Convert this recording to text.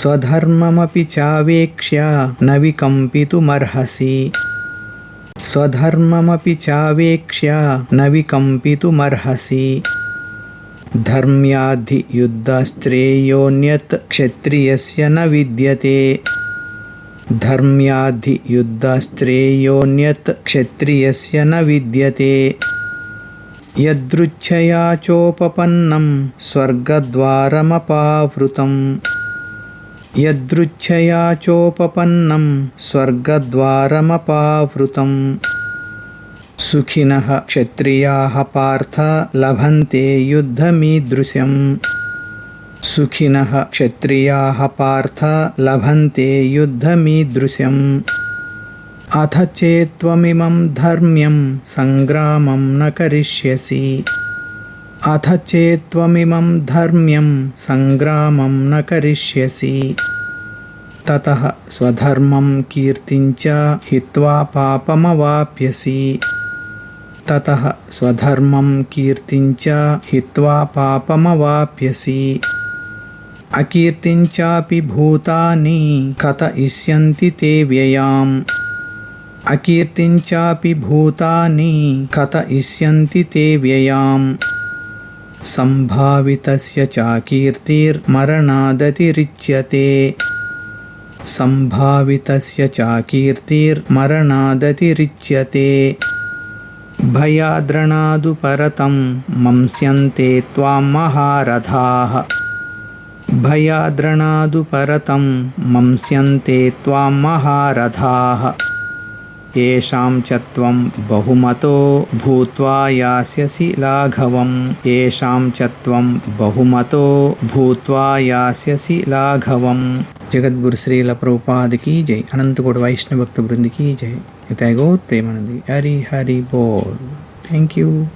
स्वधर्ममपि चावेक्ष्य न विकम्पितुमर्हसि स्वधर्ममपि चावेक्ष्य न विकम्पितुमर्हसि धर्म्याधियुद्धश्रेयोऽन्यत् क्षत्रियस्य न विद्यते धर्म्याधियुद्धश्रेयोऽन्यत् क्षत्रियस्य न विद्यते यदृच्छया चोपपन्नं स्वर्गद्वारमपावृतं यदृच्छया चोपपन्नं स्वर्गद्वारमपावृतं सुखिनः क्षत्रियाः पार्थ लभन्ते युद्धमीदृशम् सुखिनः क्षत्रियाः पार्थ लभन्ते युद्धमीदृशम् अथ चेत्त्वमिमं धर्म्यं संग्रामं न करिष्यसि अथ चेत्त्वमिमं धर्म्यं संग्रामं न करिष्यसि ततः स्वधर्मं कीर्तिं च हित्वा पापमवाप्स्यसि ततः स्वधर्मं कीर्तिं च हित्वा पापमवाप्स्यसि अकीर्तिं चापि भूतानि कथयिष्यन्ति ते व्ययाम् अकीर्तिं चापि भूतानि कथयिष्यन्ति ते व्ययाम् सम्भावितस्य चाकीर्तिर्मरणादतिरिच्यते सम्भावितस्य चाकीर्तिर्मरणादतिरिच्यते भयाद्रणादुपरतं मंस्यन्ते त्वां महारथाः भयाद्रणादुपरतं मंस्यन्ते त्वां महारथाः येषां च त्वं बहुमतो भूत्वा यास्यसि लाघवम् येषां च त्वं बहुमतो भूत्वा यास्यसि लाघवम्। जगद्गुरु श्रील प्रभुपाद की जय। अनंत कोटि वैष्णव भक्त वृंद की जय। हिताय गौर प्रेमानंद। हरि हरि बोल। Thank you.